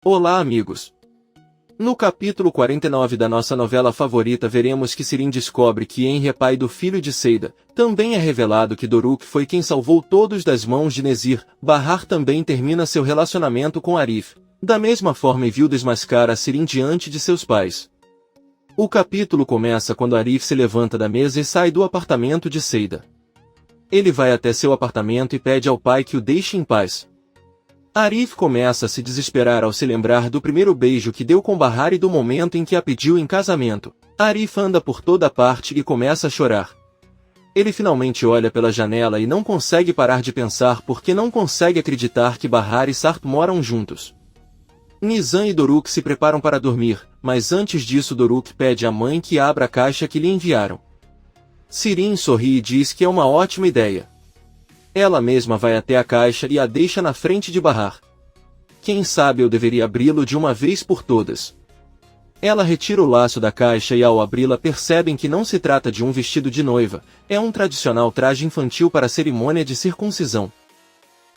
Olá, amigos! No capítulo 49 da nossa novela favorita veremos que Sirin descobre que Henry é pai do filho de Seida. Também é revelado que Doruk foi quem salvou todos das mãos de Nezir. Bahar também termina seu relacionamento com Arif. Da mesma forma, Evil desmascara Sirin diante de seus pais. O capítulo começa quando Arif se levanta da mesa e sai do apartamento de Seida. Ele vai até seu apartamento e pede ao pai que o deixe em paz. Arif começa a se desesperar ao se lembrar do primeiro beijo que deu com Bahar e do momento em que a pediu em casamento. Arif anda por toda parte e começa a chorar. Ele finalmente olha pela janela e não consegue parar de pensar porque não consegue acreditar que Bahar e Sarp moram juntos. Nizam e Doruk se preparam para dormir, mas antes disso Doruk pede à mãe que abra a caixa que lhe enviaram. Sirin sorri e diz que é uma ótima ideia. Ela mesma vai até a caixa e a deixa na frente de Bahar. Quem sabe eu deveria abri-lo de uma vez por todas. Ela retira o laço da caixa e ao abri-la percebem que não se trata de um vestido de noiva, é um tradicional traje infantil para a cerimônia de circuncisão.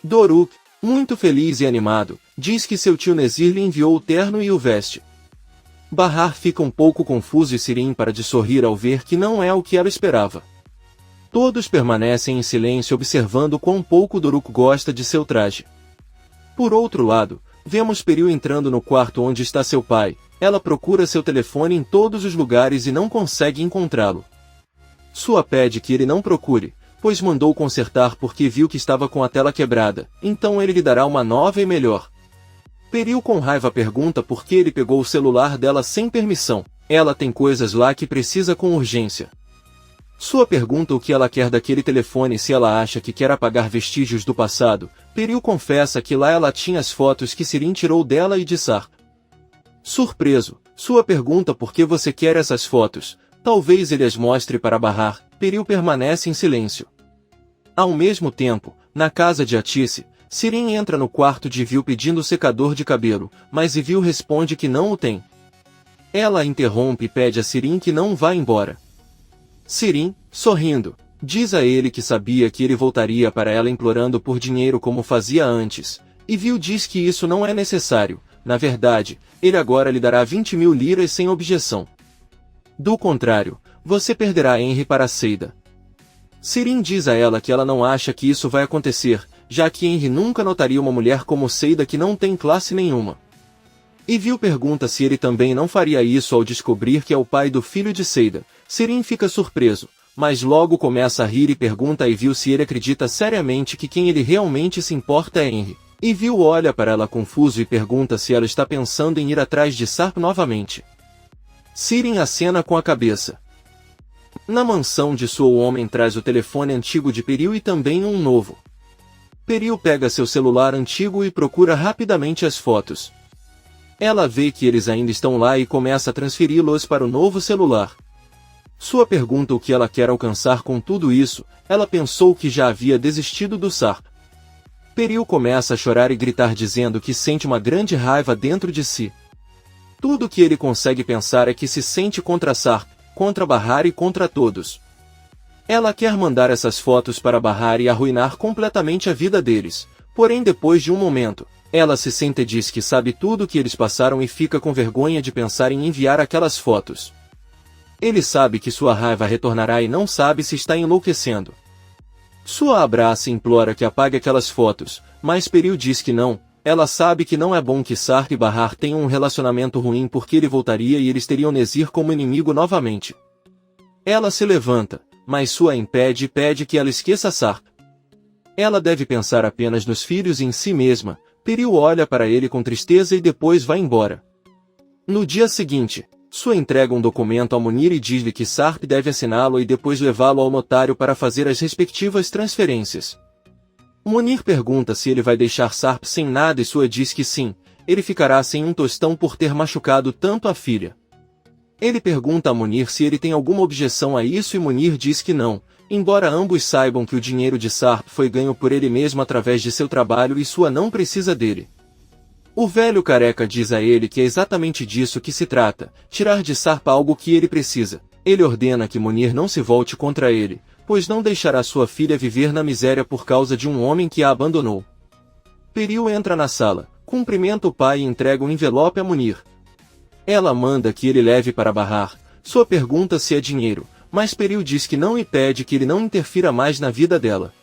Doruk, muito feliz e animado, diz que seu tio Nezir lhe enviou o terno e o veste. Bahar fica um pouco confuso e Sirin para de sorrir ao ver que não é o que ela esperava. Todos permanecem em silêncio observando quão pouco Doruk gosta de seu traje. Por outro lado, vemos Peril entrando no quarto onde está seu pai. Ela procura seu telefone em todos os lugares e não consegue encontrá-lo. Sua pede que ele não procure, pois mandou consertar porque viu que estava com a tela quebrada, então ele lhe dará uma nova e melhor. Peril com raiva pergunta por que ele pegou o celular dela sem permissão. Ela tem coisas lá que precisa com urgência. Sua pergunta o que ela quer daquele telefone se ela acha que quer apagar vestígios do passado. Peril confessa que lá ela tinha as fotos que Sirin tirou dela e de Sarp. Surpreso, sua pergunta por que você quer essas fotos, talvez ele as mostre para Bahar. Peril permanece em silêncio. Ao mesmo tempo, na casa de Atice, Sirin entra no quarto de Evil pedindo secador de cabelo, mas Evil responde que não o tem. Ela a interrompe e pede a Sirin que não vá embora. Sirin, sorrindo, diz a ele que sabia que ele voltaria para ela implorando por dinheiro como fazia antes. Evil diz que isso não é necessário, na verdade, ele agora lhe dará 20.000 liras sem objeção. Do contrário, você perderá Henry para Seida. Sirin diz a ela que ela não acha que isso vai acontecer, já que Henry nunca notaria uma mulher como Seida que não tem classe nenhuma. Evil pergunta se ele também não faria isso ao descobrir que é o pai do filho de Seida. Sirin fica surpreso, mas logo começa a rir e pergunta a Evil se ele acredita seriamente que quem ele realmente se importa é Henry. Evil olha para ela confuso e pergunta se ela está pensando em ir atrás de Sarp novamente. Sirin acena com a cabeça. Na mansão de sua o homem traz o telefone antigo de Peril e também um novo. Peril pega seu celular antigo e procura rapidamente as fotos. Ela vê que eles ainda estão lá e começa a transferi-los para o novo celular. Sua pergunta o que ela quer alcançar com tudo isso, ela pensou que já havia desistido do Sarp. Peril começa a chorar e gritar dizendo que sente uma grande raiva dentro de si. Tudo que ele consegue pensar é que se sente contra Sarp, contra Bahar e contra todos. Ela quer mandar essas fotos para Bahar e arruinar completamente a vida deles, porém depois de um momento, ela se sente e diz que sabe tudo o que eles passaram e fica com vergonha de pensar em enviar aquelas fotos. Ele sabe que sua raiva retornará e não sabe se está enlouquecendo. Sua abraça e implora que apague aquelas fotos, mas Peril diz que não. Ela sabe que não é bom que Sarp e Bahar tenham um relacionamento ruim porque ele voltaria e eles teriam Nezir como inimigo novamente. Ela se levanta, mas Sua impede e pede que ela esqueça Sarp. Ela deve pensar apenas nos filhos e em si mesma. Peril olha para ele com tristeza e depois vai embora. No dia seguinte, Sua entrega um documento a Munir e diz-lhe que Sarp deve assiná-lo e depois levá-lo ao notário para fazer as respectivas transferências. Munir pergunta se ele vai deixar Sarp sem nada e Sua diz que sim, ele ficará sem um tostão por ter machucado tanto a filha. Ele pergunta a Munir se ele tem alguma objeção a isso e Munir diz que não, embora ambos saibam que o dinheiro de Sarp foi ganho por ele mesmo através de seu trabalho e Sua não precisa dele. O velho careca diz a ele que é exatamente disso que se trata, tirar de Sarp algo que ele precisa. Ele ordena que Munir não se volte contra ele, pois não deixará sua filha viver na miséria por causa de um homem que a abandonou. Peril entra na sala, cumprimenta o pai e entrega um envelope a Munir. Ela manda que ele leve para Bahar. Sua pergunta se é dinheiro, mas Peril diz que não e pede que ele não interfira mais na vida dela.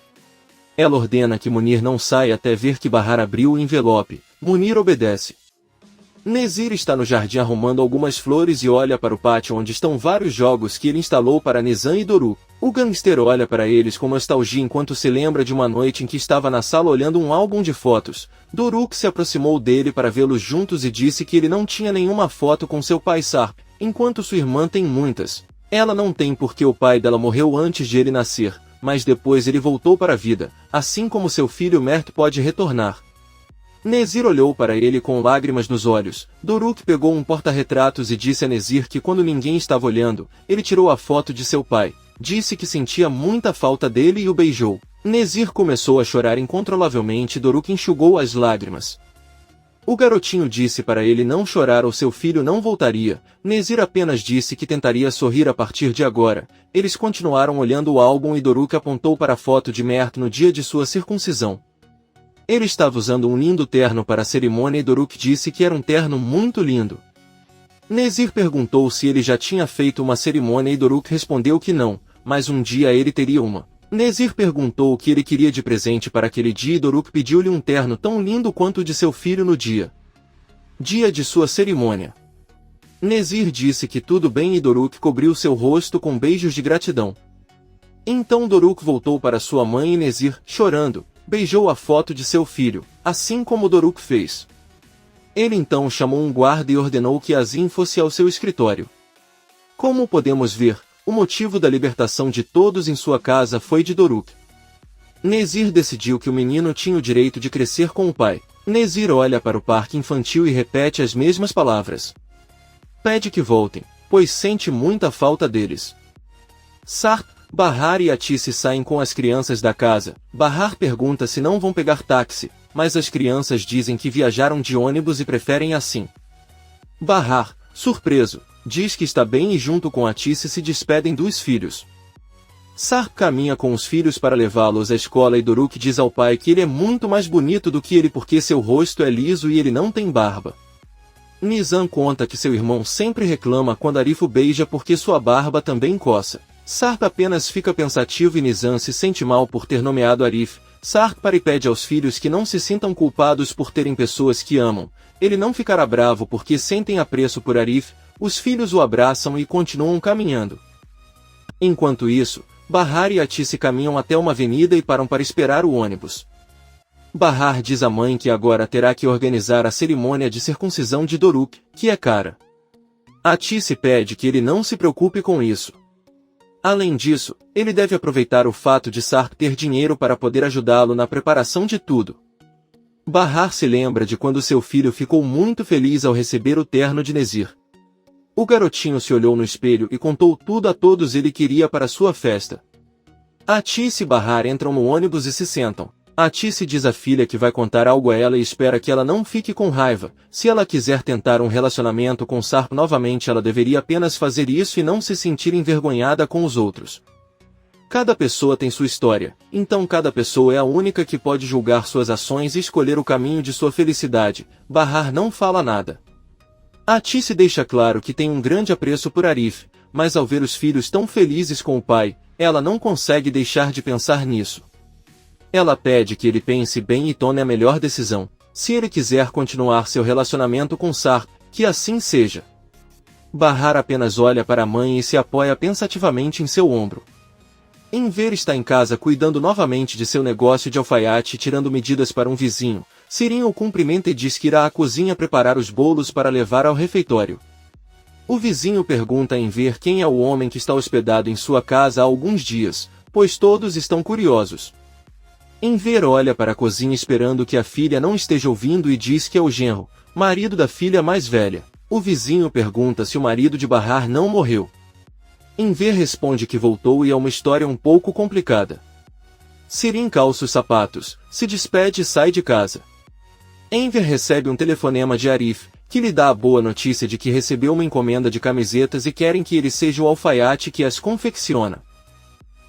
Ela ordena que Munir não saia até ver que Bahar abriu o envelope. Munir obedece. Nezir está no jardim arrumando algumas flores e olha para o pátio onde estão vários jogos que ele instalou para Nizam e Doruk. O gangster olha para eles com nostalgia enquanto se lembra de uma noite em que estava na sala olhando um álbum de fotos. Doruk se aproximou dele para vê-los juntos e disse que ele não tinha nenhuma foto com seu pai Sarp, enquanto sua irmã tem muitas. Ela não tem porque o pai dela morreu antes de ele nascer, mas depois ele voltou para a vida, assim como seu filho Mert pode retornar. Nezir olhou para ele com lágrimas nos olhos. Doruk pegou um porta-retratos e disse a Nezir que quando ninguém estava olhando, ele tirou a foto de seu pai. Disse que sentia muita falta dele e o beijou. Nezir começou a chorar incontrolavelmente e Doruk enxugou as lágrimas. O garotinho disse para ele não chorar ou seu filho não voltaria. Nezir apenas disse que tentaria sorrir a partir de agora. Eles continuaram olhando o álbum e Doruk apontou para a foto de Mert no dia de sua circuncisão. Ele estava usando um lindo terno para a cerimônia e Doruk disse que era um terno muito lindo. Nezir perguntou se ele já tinha feito uma cerimônia e Doruk respondeu que não, mas um dia ele teria uma. Nezir perguntou o que ele queria de presente para aquele dia e Doruk pediu-lhe um terno tão lindo quanto o de seu filho no dia de sua cerimônia. Nezir disse que tudo bem e Doruk cobriu seu rosto com beijos de gratidão. Então Doruk voltou para sua mãe e Nezir, chorando, beijou a foto de seu filho, assim como Doruk fez. Ele então chamou um guarda e ordenou que Azim fosse ao seu escritório. Como podemos ver, o motivo da libertação de todos em sua casa foi de Doruk. Nezir decidiu que o menino tinha o direito de crescer com o pai. Nezir olha para o parque infantil e repete as mesmas palavras. Pede que voltem, pois sente muita falta deles. Sarp, Bahar e Atice saem com as crianças da casa. Bahar pergunta se não vão pegar táxi, mas as crianças dizem que viajaram de ônibus e preferem assim. Bahar, surpreso, diz que está bem e junto com Atice se despedem dos filhos. Sarp caminha com os filhos para levá-los à escola e Doruk diz ao pai que ele é muito mais bonito do que ele porque seu rosto é liso e ele não tem barba. Nizam conta que seu irmão sempre reclama quando Arif o beija porque sua barba também coça. Sarp apenas fica pensativo e Nizam se sente mal por ter nomeado Arif. Sarp para e pede aos filhos que não se sintam culpados por terem pessoas que amam. Ele não ficará bravo porque sentem apreço por Arif. Os filhos o abraçam e continuam caminhando. Enquanto isso, Bahar e Atice caminham até uma avenida e param para esperar o ônibus. Bahar diz à mãe que agora terá que organizar a cerimônia de circuncisão de Doruk, que é cara. Atice pede que ele não se preocupe com isso. Além disso, ele deve aproveitar o fato de Sarp ter dinheiro para poder ajudá-lo na preparação de tudo. Bahar se lembra de quando seu filho ficou muito feliz ao receber o terno de Nezir. O garotinho se olhou no espelho e contou tudo a todos ele queria para sua festa. Atice e Bahar entram no ônibus e se sentam. Atice diz à filha que vai contar algo a ela e espera que ela não fique com raiva. Se ela quiser tentar um relacionamento com Sarp novamente, ela deveria apenas fazer isso e não se sentir envergonhada com os outros. Cada pessoa tem sua história, então cada pessoa é a única que pode julgar suas ações e escolher o caminho de sua felicidade. Bahar não fala nada. Atice deixa claro que tem um grande apreço por Arif, mas ao ver os filhos tão felizes com o pai, ela não consegue deixar de pensar nisso. Ela pede que ele pense bem e tome a melhor decisão. Se ele quiser continuar seu relacionamento com Sarp, que assim seja. Bahar apenas olha para a mãe e se apoia pensativamente em seu ombro. Enver está em casa cuidando novamente de seu negócio de alfaiate e tirando medidas para um vizinho. Sirin o cumprimenta e diz que irá à cozinha preparar os bolos para levar ao refeitório. O vizinho pergunta a Enver quem é o homem que está hospedado em sua casa há alguns dias, pois todos estão curiosos. Enver olha para a cozinha esperando que a filha não esteja ouvindo e diz que é o genro, marido da filha mais velha. O vizinho pergunta se o marido de Bahar não morreu. Enver responde que voltou e é uma história um pouco complicada. Sirin calça os sapatos, se despede e sai de casa. Enver recebe um telefonema de Arif, que lhe dá a boa notícia de que recebeu uma encomenda de camisetas e querem que ele seja o alfaiate que as confecciona.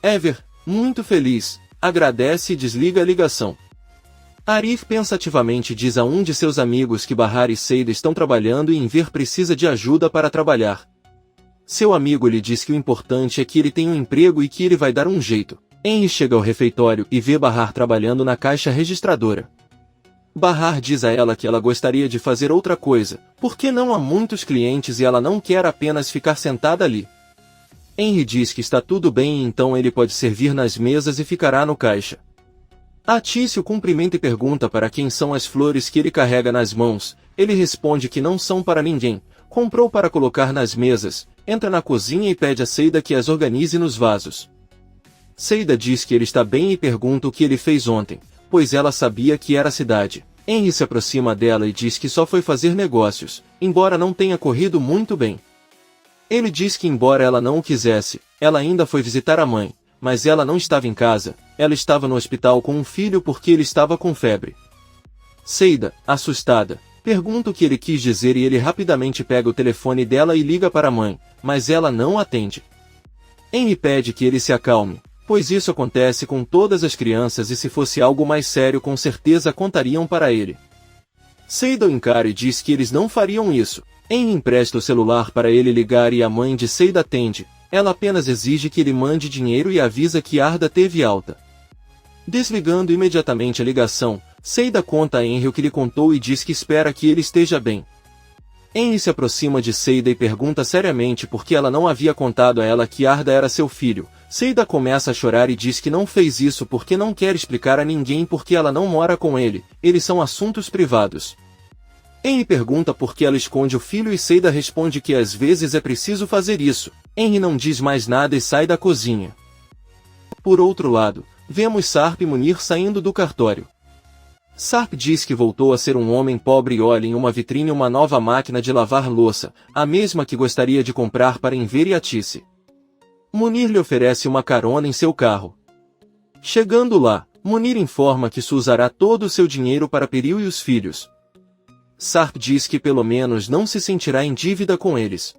Enver, muito feliz, agradece e desliga a ligação. Arif pensativamente diz a um de seus amigos que Bahar e Seida estão trabalhando e Enver precisa de ajuda para trabalhar. Seu amigo lhe diz que o importante é que ele tem um emprego e que ele vai dar um jeito. Henry chega ao refeitório e vê Bahar trabalhando na caixa registradora. Bahar diz a ela que ela gostaria de fazer outra coisa, porque não há muitos clientes e ela não quer apenas ficar sentada ali. Henry diz que está tudo bem e então ele pode servir nas mesas e ficará no caixa. Atício cumprimenta e pergunta para quem são as flores que ele carrega nas mãos. Ele responde que não são para ninguém, comprou para colocar nas mesas, entra na cozinha e pede a Seida que as organize nos vasos. Seida diz que ele está bem e pergunta o que ele fez ontem, pois ela sabia que era a cidade. Henry se aproxima dela e diz que só foi fazer negócios, embora não tenha corrido muito bem. Ele diz que embora ela não o quisesse, ela ainda foi visitar a mãe, mas ela não estava em casa, ela estava no hospital com um filho porque ele estava com febre. Seida, assustada, pergunta o que ele quis dizer e ele rapidamente pega o telefone dela e liga para a mãe, mas ela não atende. Henry pede que ele se acalme, pois isso acontece com todas as crianças e se fosse algo mais sério com certeza contariam para ele. Seida o encara e diz que eles não fariam isso. Henry empresta o celular para ele ligar e a mãe de Seida atende. Ela apenas exige que ele mande dinheiro e avisa que Arda teve alta. Desligando imediatamente a ligação, Seida conta a Henry o que lhe contou e diz que espera que ele esteja bem. Henry se aproxima de Seida e pergunta seriamente por que ela não havia contado a ela que Arda era seu filho. Seida começa a chorar e diz que não fez isso porque não quer explicar a ninguém porque ela não mora com ele, eles são assuntos privados. Henry pergunta por que ela esconde o filho e Seida responde que às vezes é preciso fazer isso. Henry não diz mais nada e sai da cozinha. Por outro lado, vemos Sarp e Munir saindo do cartório. Sarp diz que voltou a ser um homem pobre e olha em uma vitrine uma nova máquina de lavar louça, a mesma que gostaria de comprar para Enver e Atice. Munir lhe oferece uma carona em seu carro. Chegando lá, Munir informa que usará todo o seu dinheiro para Peril e os filhos. Sarp diz que pelo menos não se sentirá em dívida com eles.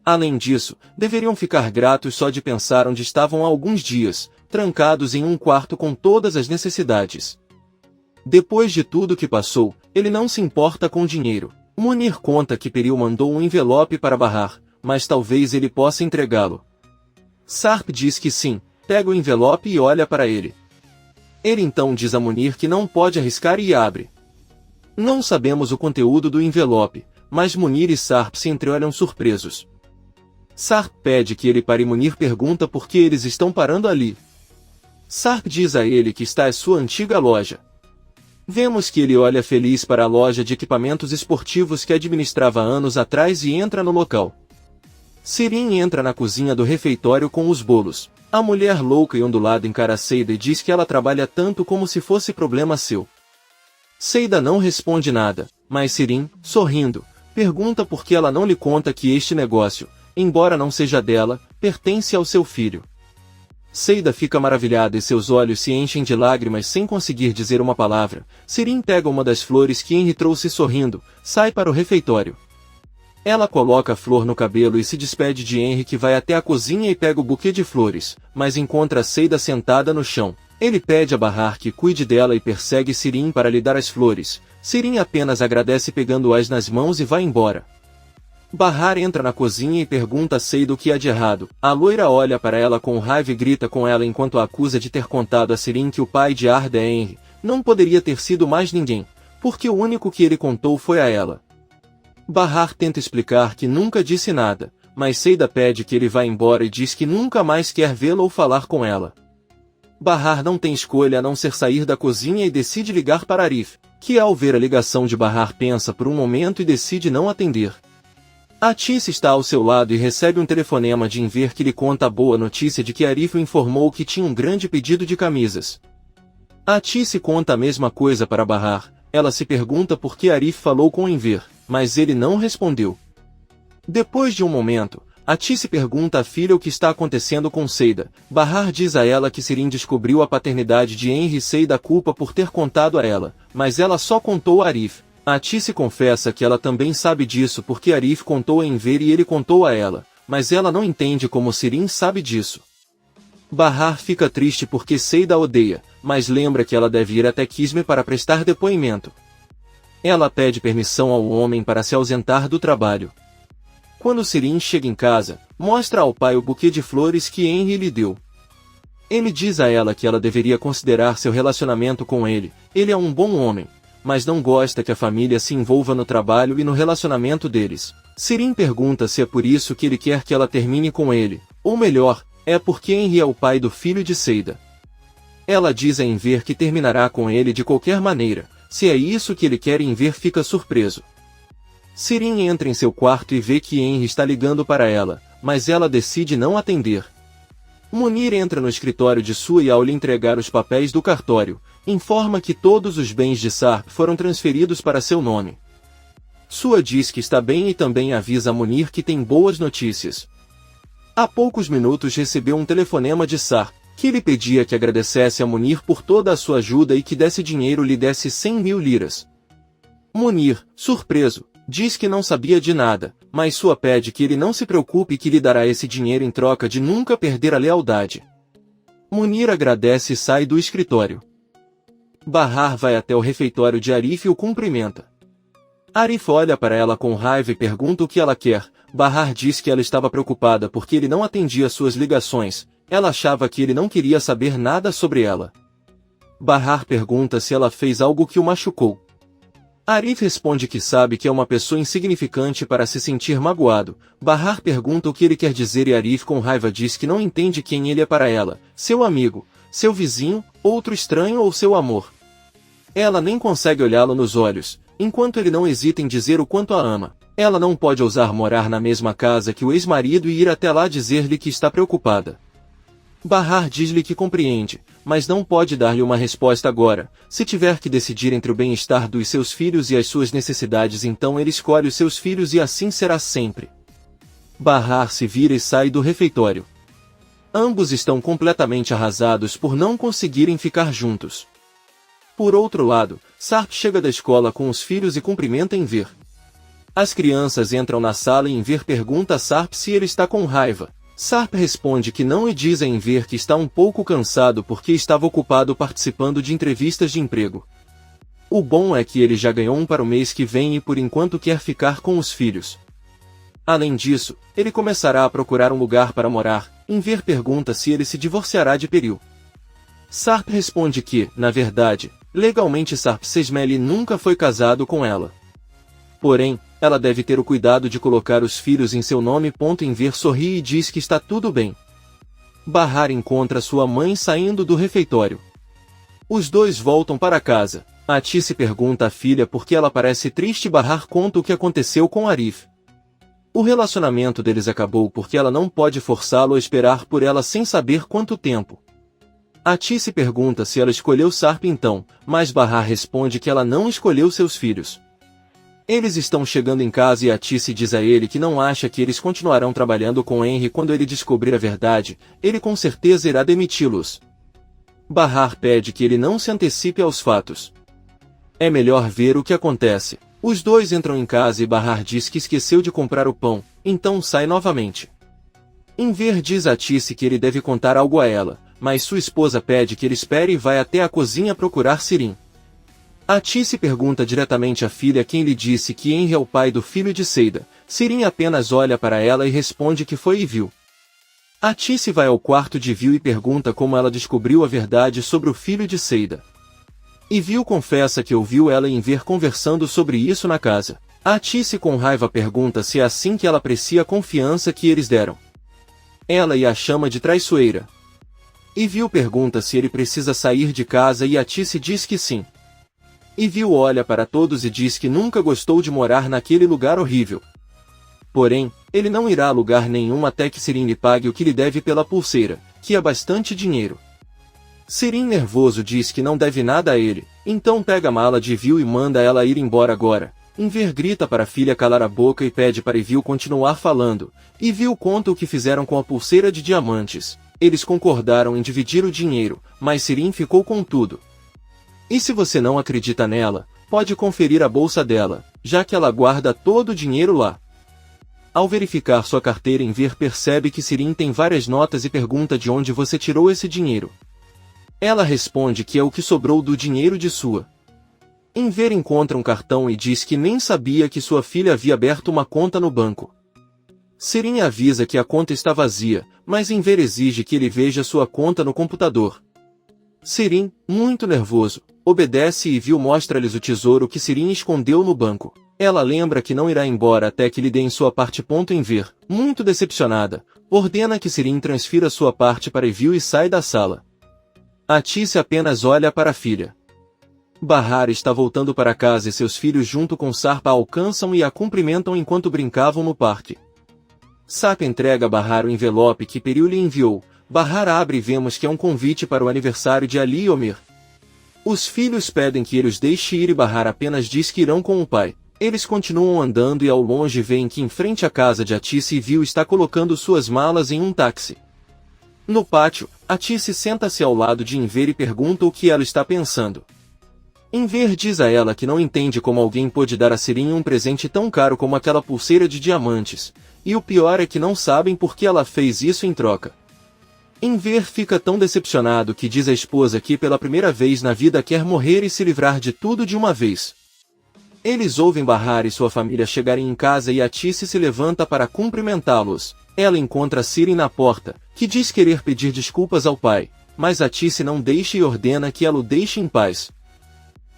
Além disso, deveriam ficar gratos só de pensar onde estavam há alguns dias, trancados em um quarto com todas as necessidades. Depois de tudo que passou, ele não se importa com dinheiro. Munir conta que Peril mandou um envelope para Bahar, mas talvez ele possa entregá-lo. Sarp diz que sim, pega o envelope e olha para ele. Ele então diz a Munir que não pode arriscar e abre. Não sabemos o conteúdo do envelope, mas Munir e Sarp se entreolham surpresos. Sarp pede que ele pare e Munir pergunta por que eles estão parando ali. Sarp diz a ele que está à sua antiga loja. Vemos que ele olha feliz para a loja de equipamentos esportivos que administrava anos atrás e entra no local. Sirin entra na cozinha do refeitório com os bolos. A mulher louca e ondulada encara Seida e diz que ela trabalha tanto como se fosse problema seu. Seida não responde nada, mas Sirin, sorrindo, pergunta por que ela não lhe conta que este negócio, embora não seja dela, pertence ao seu filho. Seida fica maravilhada e seus olhos se enchem de lágrimas sem conseguir dizer uma palavra. Sirin pega uma das flores que Henry trouxe sorrindo, sai para o refeitório. Ela coloca a flor no cabelo e se despede de Henry que vai até a cozinha e pega o buquê de flores, mas encontra Seida sentada no chão. Ele pede a Bahar que cuide dela e persegue Sirin para lhe dar as flores. Sirin apenas agradece pegando-as nas mãos e vai embora. Bahar entra na cozinha e pergunta a Seida o que há de errado. A loira olha para ela com raiva e grita com ela enquanto a acusa de ter contado a Sirin que o pai de Arda é Henry. Não poderia ter sido mais ninguém, porque o único que ele contou foi a ela. Bahar tenta explicar que nunca disse nada, mas Seida pede que ele vá embora e diz que nunca mais quer vê-la ou falar com ela. Bahar não tem escolha a não ser sair da cozinha e decide ligar para Arif, que ao ver a ligação de Bahar pensa por um momento e decide não atender. Atice está ao seu lado e recebe um telefonema de Enver que lhe conta a boa notícia de que Arif o informou que tinha um grande pedido de camisas. Atice conta a mesma coisa para Bahar, ela se pergunta por que Arif falou com Enver, mas ele não respondeu. Depois de um momento, Atice pergunta à filha o que está acontecendo com Seida. Bahar diz a ela que Sirin descobriu a paternidade de Henry e Seida a culpa por ter contado a ela, mas ela só contou a Arif. Atice confessa que ela também sabe disso porque Arif contou a Enver e ele contou a ela, mas ela não entende como Sirin sabe disso. Bahar fica triste porque Seida a odeia, mas lembra que ela deve ir até Kisme para prestar depoimento. Ela pede permissão ao homem para se ausentar do trabalho. Quando Sirin chega em casa, mostra ao pai o buquê de flores que Henry lhe deu. Ele diz a ela que ela deveria considerar seu relacionamento com ele é um bom homem, mas não gosta que a família se envolva no trabalho e no relacionamento deles. Sirin pergunta se é por isso que ele quer que ela termine com ele, ou melhor, é porque Henry é o pai do filho de Seida. Ela diz a Enver que terminará com ele de qualquer maneira. Se é isso que ele quer, Enver fica surpreso. Sirin entra em seu quarto e vê que Henry está ligando para ela, mas ela decide não atender. Munir entra no escritório de Sua e ao lhe entregar os papéis do cartório, informa que todos os bens de Sarp foram transferidos para seu nome. Sua diz que está bem e também avisa a Munir que tem boas notícias. Há poucos minutos recebeu um telefonema de Sarp, que lhe pedia que agradecesse a Munir por toda a sua ajuda e que desse dinheiro lhe desse 100.000 liras. Munir, surpreso, diz que não sabia de nada, mas Sua pede que ele não se preocupe e que lhe dará esse dinheiro em troca de nunca perder a lealdade. Munir agradece e sai do escritório. Bahar vai até o refeitório de Arif e o cumprimenta. Arif olha para ela com raiva e pergunta o que ela quer. Bahar diz que ela estava preocupada porque ele não atendia suas ligações. Ela achava que ele não queria saber nada sobre ela. Bahar pergunta se ela fez algo que o machucou. Arif responde que sabe que é uma pessoa insignificante para se sentir magoado. Bahar pergunta o que ele quer dizer e Arif com raiva diz que não entende quem ele é para ela, seu amigo, seu vizinho, outro estranho ou seu amor. Ela nem consegue olhá-lo nos olhos, enquanto ele não hesita em dizer o quanto a ama. Ela não pode ousar morar na mesma casa que o ex-marido e ir até lá dizer-lhe que está preocupada. Bahar diz-lhe que compreende, mas não pode dar-lhe uma resposta agora. Se tiver que decidir entre o bem-estar dos seus filhos e as suas necessidades, então ele escolhe os seus filhos e assim será sempre. Bahar se vira e sai do refeitório. Ambos estão completamente arrasados por não conseguirem ficar juntos. Por outro lado, Sarp chega da escola com os filhos e cumprimenta Enver. As crianças entram na sala e Enver pergunta a Sarp se ele está com raiva. Sarp responde que não e diz a Enver que está um pouco cansado porque estava ocupado participando de entrevistas de emprego. O bom é que ele já ganhou um para o mês que vem e por enquanto quer ficar com os filhos. Além disso, ele começará a procurar um lugar para morar. Enver pergunta se ele se divorciará de Peril. Sarp responde que, na verdade, legalmente Sarp Sesmeli nunca foi casado com ela. Porém, ela deve ter o cuidado de colocar os filhos em seu nome. Enver sorri e diz que está tudo bem. Bahar encontra sua mãe saindo do refeitório. Os dois voltam para casa. Atice pergunta à filha por que ela parece triste. Bahar conta o que aconteceu com Arif. O relacionamento deles acabou porque ela não pode forçá-lo a esperar por ela sem saber quanto tempo. Atice pergunta se ela escolheu Sarp então, mas Bahar responde que ela não escolheu seus filhos. Eles estão chegando em casa e Atice diz a ele que não acha que eles continuarão trabalhando com Henry quando ele descobrir a verdade, ele com certeza irá demiti-los. Bahar pede que ele não se antecipe aos fatos. É melhor ver o que acontece. Os dois entram em casa e Bahar diz que esqueceu de comprar o pão, então sai novamente. Enver diz a Atice que ele deve contar algo a ela, mas sua esposa pede que ele espere e vai até a cozinha procurar Sirin. Atice pergunta diretamente à filha quem lhe disse que Henry é o pai do filho de Seida. Sirin apenas olha para ela e responde que foi Ivil. Atice vai ao quarto de Ivil e pergunta como ela descobriu a verdade sobre o filho de Seida. Ivil confessa que ouviu ela e Enver conversando sobre isso na casa. Atice com raiva pergunta se é assim que ela aprecia a confiança que eles deram. Ela a chama de traiçoeira. Ivil pergunta se ele precisa sair de casa e Atice diz que sim. Ivil olha para todos e diz que nunca gostou de morar naquele lugar horrível. Porém, ele não irá a lugar nenhum até que Sirin lhe pague o que lhe deve pela pulseira, que é bastante dinheiro. Sirin nervoso diz que não deve nada a ele, então pega a mala de Ivil e manda ela ir embora agora. Enver grita para a filha calar a boca e pede para Ivil continuar falando. Ivil conta o que fizeram com a pulseira de diamantes. Eles concordaram em dividir o dinheiro, mas Sirin ficou com tudo. E se você não acredita nela, pode conferir a bolsa dela, já que ela guarda todo o dinheiro lá. Ao verificar sua carteira, Enver percebe que Sirin tem várias notas e pergunta de onde você tirou esse dinheiro. Ela responde que é o que sobrou do dinheiro de sua. Enver encontra um cartão e diz que nem sabia que sua filha havia aberto uma conta no banco. Sirin avisa que a conta está vazia, mas Enver exige que ele veja sua conta no computador. Sirin, muito nervoso, obedece e Vil mostra-lhes o tesouro que Sirin escondeu no banco. Ela lembra que não irá embora até que lhe deem sua parte. Enver, muito decepcionada, ordena que Sirin transfira sua parte para Vil e sai da sala. Atice apenas olha para a filha. Bahar está voltando para casa e seus filhos junto com Sarpa a alcançam e a cumprimentam enquanto brincavam no parque. Sarpa entrega a Bahar o envelope que Peril lhe enviou. Bahar abre e vemos que é um convite para o aniversário de Ali e Omer. Os filhos pedem que ele os deixe ir e Bahar apenas diz que irão com o pai. Eles continuam andando e ao longe veem que em frente à casa de Atice e Vil está colocando suas malas em um táxi. No pátio, Atice senta-se ao lado de Enver e pergunta o que ela está pensando. Enver diz a ela que não entende como alguém pôde dar a Sirin um presente tão caro como aquela pulseira de diamantes, e o pior é que não sabem por que ela fez isso em troca. Enver fica tão decepcionado que diz à esposa que pela primeira vez na vida quer morrer e se livrar de tudo de uma vez. Eles ouvem Bahar e sua família chegarem em casa e Atice se levanta para cumprimentá-los. Ela encontra Sirin na porta, que diz querer pedir desculpas ao pai, mas Atice não deixa e ordena que ela o deixe em paz.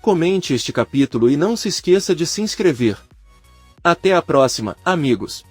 Comente este capítulo e não se esqueça de se inscrever. Até a próxima, amigos!